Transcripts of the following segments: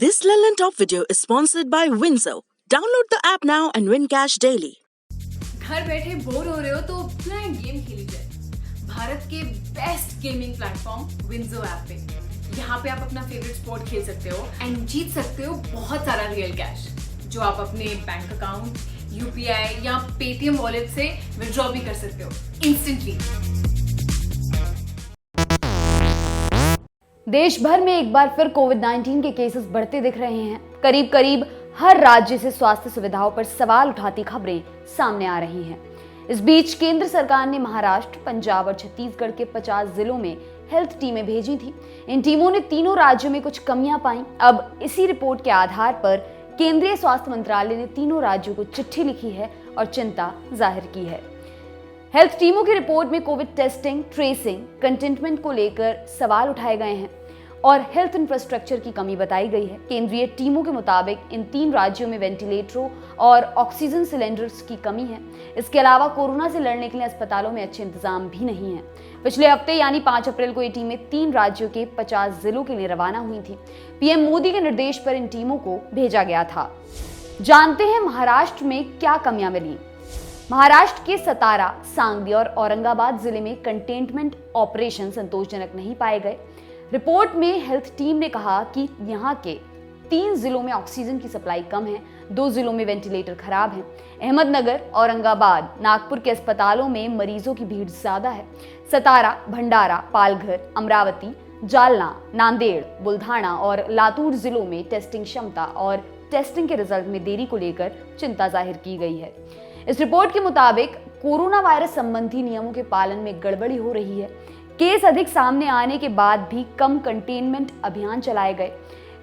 This Lelland Top video is sponsored by Windsor. Download the app now and win cash daily. घर बैठे bore हो रहे हो तो अपना गेम खेल लीजिए भारत के best gaming platform WinZO app पे। यहाँ पे आप अपना फेवरेट स्पोर्ट खेल सकते हो एंड जीत सकते हो बहुत सारा रियल कैश जो आप अपने बैंक अकाउंट, यूपीआई या पेटीएम वॉलेट से विड्रॉ भी कर सकते हो इंस्टेंटली। देश भर में एक बार फिर कोविड-19 के केसेस बढ़ते दिख रहे हैं। करीब करीब हर राज्य से स्वास्थ्य सुविधाओं पर सवाल उठाती खबरें सामने आ रही हैं। इस बीच केंद्र सरकार ने महाराष्ट्र, पंजाब और छत्तीसगढ़ के 50 जिलों में हेल्थ टीमें भेजी थी। इन टीमों ने तीनों राज्यों में कुछ कमियां पाई। अब इसी रिपोर्ट के आधार पर केंद्रीय स्वास्थ्य मंत्रालय ने तीनों राज्यों को चिट्ठी लिखी है और चिंता जाहिर की है। हेल्थ टीमों की रिपोर्ट में कोविड टेस्टिंग, ट्रेसिंग, कंटेनमेंट को लेकर सवाल उठाए गए हैं और हेल्थ इंफ्रास्ट्रक्चर की कमी बताई गई है। केंद्रीय टीमों के मुताबिक इन 3 राज्यों में वेंटिलेटरों और ऑक्सीजन सिलेंडर्स की कमी है। इसके अलावा कोरोना से लड़ने के लिए अस्पतालों में अच्छे इंतजाम भी नहीं है। पिछले हफ्ते यानी 5 अप्रैल को ये टीमें 3 राज्यों के 50 जिलों के लिए रवाना हुई थी। पीएम मोदी के निर्देश पर इन टीमों को भेजा गया था। जानते हैं महाराष्ट्र में क्या कमियां मिली। महाराष्ट्र के सतारा, सांगली और औरंगाबाद जिले में कंटेनमेंट ऑपरेशन संतोषजनक नहीं पाए गए। रिपोर्ट में हेल्थ टीम ने कहा कि यहाँ के 3 जिलों में ऑक्सीजन की सप्लाई कम है, 2 जिलों में वेंटिलेटर खराब हैं। अहमदनगर, औरंगाबाद, नागपुर के अस्पतालों में मरीजों की भीड़ ज्यादा है। सतारा, भंडारा, पालघर, अमरावती, जालना, नांदेड़, बुल्धाना और लातूर जिलों में टेस्टिंग क्षमता और टेस्टिंग के रिजल्ट में देरी को लेकर चिंता जाहिर की गई है। इस रिपोर्ट के मुताबिक कोरोना वायरस संबंधी नियमों के पालन में गड़बड़ी हो रही है। केस अधिक सामने आने के बाद भी कम कंटेनमेंट अभियान चलाए गए।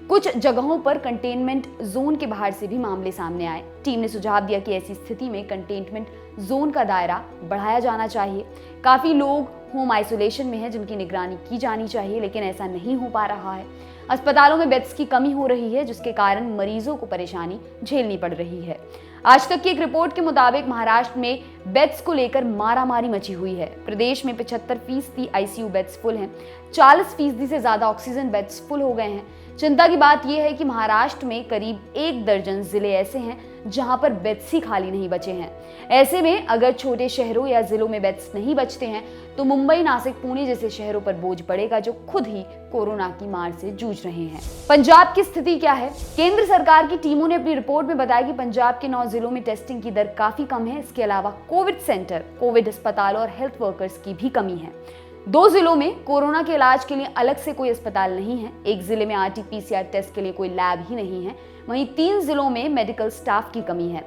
कुछ जगहों पर कंटेनमेंट जोन के बाहर से भी मामले सामने आए। टीम ने सुझाव दिया कि ऐसी स्थिति में कंटेनमेंट जोन का दायरा बढ़ाया जाना चाहिए। काफी लोग होम आइसोलेशन में हैं जिनकी निगरानी की जानी चाहिए, लेकिन ऐसा नहीं हो पा रहा है। अस्पतालों में बेड्स की कमी हो रही है जिसके कारण मरीजों को परेशानी झेलनी पड़ रही है। आज तक की एक रिपोर्ट के मुताबिक महाराष्ट्र में बेड्स को लेकर मारामारी मची हुई है। प्रदेश में 75% आईसीयू बेड्स फुल हैं, 40% से ज्यादा ऑक्सीजन बेड्स फुल हो गए हैं। चिंता की बात यह है कि महाराष्ट्र में करीब 1 दर्जन जिले ऐसे हैं जहां पर बेड्स ही खाली नहीं बचे हैं। ऐसे में अगर छोटे शहरों या जिलों में बेड्स नहीं बचते हैं तो मुंबई, नासिक, पुणे जैसे शहरों पर बोझ पड़ेगा जो खुद ही कोरोना की मार से जूझ रहे हैं। पंजाब की स्थिति क्या है? केंद्र सरकार की टीमों ने अपनी रिपोर्ट में बताया कि पंजाब के 9 जिलों में टेस्टिंग की दर काफी कम है। इसके अलावा कोविड सेंटर, कोविड अस्पताल और हेल्थ वर्कर्स की भी कमी है। 2 जिलों में कोरोना के इलाज के लिए अलग से कोई अस्पताल नहीं है। 1 जिले में आरटी-पीसीआर टेस्ट के लिए कोई लैब ही नहीं है। वहीं 3 जिलों में मेडिकल स्टाफ की कमी है।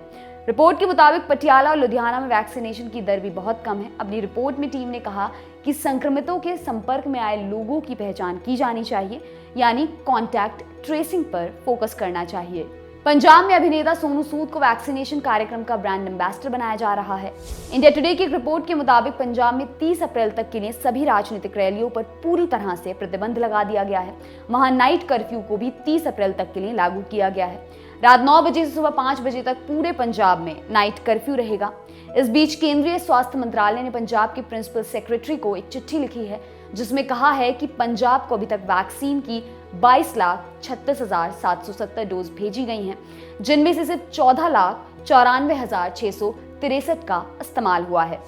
रिपोर्ट के मुताबिक पटियाला और लुधियाना में वैक्सीनेशन की दर भी बहुत कम है। अपनी रिपोर्ट में टीम ने कहा कि संक्रमितों के संपर्क में आए लोगों की पहचान की जानी चाहिए, यानी कॉन्टैक्ट ट्रेसिंग पर फोकस करना चाहिए। पंजाब में अभिनेता सोनू सूद को वैक्सीनेशन कार्यक्रम का ब्रांड एम्बेसडर बनाया जा रहा है। इंडिया टुडे की एक रिपोर्ट के मुताबिक पंजाब में 30 अप्रैल तक के लिए सभी राजनीतिक रैलियों पर पूरी तरह से प्रतिबंध लगा दिया गया है। वहां नाइट कर्फ्यू को भी 30 अप्रैल तक के लिए लागू किया गया है। रात 9 बजे से सुबह 5 बजे तक पूरे पंजाब में नाइट कर्फ्यू रहेगा। इस बीच केंद्रीय स्वास्थ्य मंत्रालय ने पंजाब के प्रिंसिपल सेक्रेटरी को एक चिट्ठी लिखी है जिसमें कहा है कि पंजाब को अभी तक वैक्सीन की 22,36,770 डोज भेजी गई हैं, जिनमें से सिर्फ 14,94,663 का इस्तेमाल हुआ है।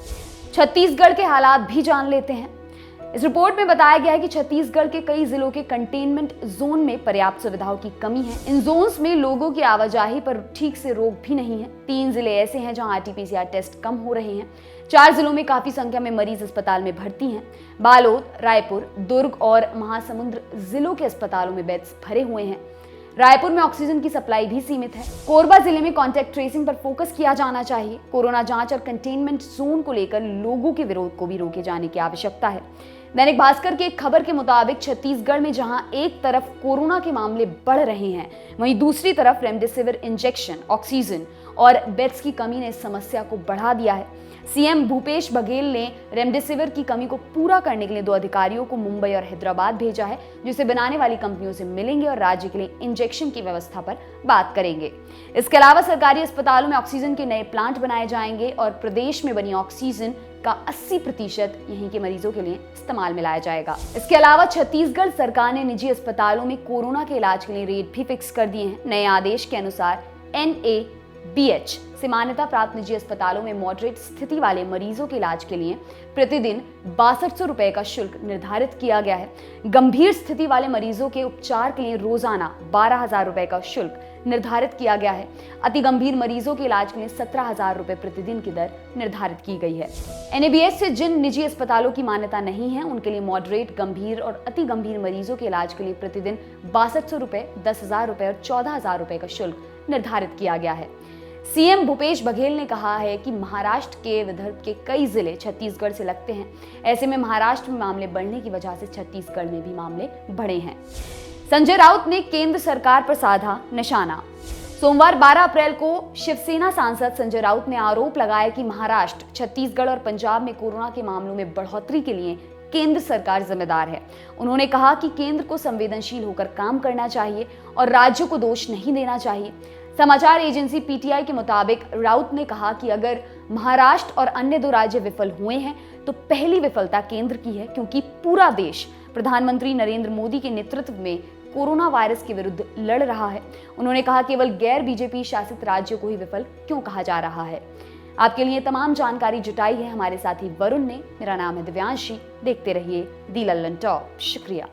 छत्तीसगढ़ के हालात भी जान लेते हैं। इस रिपोर्ट में बताया गया है कि छत्तीसगढ़ के कई जिलों के कंटेनमेंट जोन में पर्याप्त सुविधाओं की कमी है। इन जोन्स में लोगों की आवाजाही पर ठीक से रोक भी नहीं है। 3 जिले ऐसे हैं जहां आरटी-पीसीआर टेस्ट कम हो रहे हैं। 4 जिलों में काफी संख्या में मरीज अस्पताल में भर्ती हैं। बालोद, रायपुर, दुर्ग और महासमुंद जिलों के अस्पतालों में बेड्स भरे हुए हैं। रायपुर में ऑक्सीजन की सप्लाई भी सीमित है। कोरबा जिले में कॉन्टैक्ट ट्रेसिंग पर फोकस किया जाना चाहिए। कोरोना जांच और कंटेनमेंट जोन को लेकर लोगों के विरोध को भी रोके जाने की आवश्यकता है। दैनिक भास्कर की एक खबर के मुताबिक छत्तीसगढ़ में जहां एक तरफ कोरोना के मामले बढ़ रहे हैं, वहीं दूसरी तरफ रेमडेसिविर इंजेक्शन, ऑक्सीजन और बेड्स की कमी ने इस समस्या को बढ़ा दिया है। सीएम भूपेश बघेल ने रेमडेसिविर की कमी को पूरा करने के लिए 2 अधिकारियों को मुंबई और हैदराबाद भेजा है, जिसे बनाने वाली कंपनियों से मिलेंगे और राज्य के लिए इंजेक्शन की व्यवस्था पर बात करेंगे। इसके अलावा सरकारी अस्पतालों में ऑक्सीजन के नए प्लांट बनाए जाएंगे और प्रदेश में बनी ऑक्सीजन का 80% यहीं के मरीजों के लिए इस्तेमाल में लाया जाएगा। इसके अलावा छत्तीसगढ़ सरकार ने निजी अस्पतालों में कोरोना के इलाज के लिए रेट भी फिक्स कर दिए हैं। नए आदेश के अनुसार NABH से मान्यता प्राप्त निजी अस्पतालों में मॉडरेट स्थिति वाले मरीजों के इलाज के लिए प्रतिदिन 6200 रुपए का शुल्क निर्धारित किया गया है। गंभीर स्थिति वाले मरीजों के उपचार के लिए रोजाना 12,000 रुपए का शुल्क निर्धारित किया गया है। अति गंभीर मरीजों के इलाज के लिए 17,000 रुपए प्रतिदिन की दर निर्धारित की गई है। NABH से जिन निजी अस्पतालों की मान्यता नहीं है, उनके लिए मॉडरेट, गंभीर और अति गंभीर मरीजों के इलाज के लिए प्रतिदिन 6200 रुपए, 10,000 रुपए और 14,000 रुपए का शुल्क निर्धारित किया गया है। सीएम भूपेश बघेल ने कहा है कि महाराष्ट्र के विदर्भ के कई जिले छत्तीसगढ़ से लगते हैं। ऐसे में महाराष्ट्र में मामले बढ़ने की वजह से छत्तीसगढ़ में भी मामले बढ़े हैं। संजय राउत ने केंद्र सरकार पर साधा निशाना। सोमवार 12 अप्रैल को शिवसेना सांसद संजय राउत ने आरोप लगाया कि महाराष्ट्र, छत्तीसगढ़ और पंजाब में कोरोना के मामलों में बढ़ोतरी के लिए केंद्र सरकार जिम्मेदार है। उन्होंने कहा कि केंद्र को संवेदनशील होकर काम करना चाहिए और राज्यों को दोष नहीं देना चाहिए। समाचार एजेंसी PTI के मुताबिक राउत ने कहा कि अगर महाराष्ट्र और अन्य 2 राज्य विफल हुए हैं तो पहली विफलता केंद्र की है, क्योंकि पूरा देश प्रधानमंत्री नरेंद्र मोदी के नेतृत्व में कोरोना वायरस के विरुद्ध लड़ रहा है। उन्होंने कहा केवल गैर BJP शासित राज्यों को ही विफल क्यों कहा जा रहा है। आपके लिए तमाम जानकारी जुटाई है हमारे साथी वरुण ने। मेरा नाम है दिव्यांशी। देखते रहिए दी लल्लन टॉप। शुक्रिया।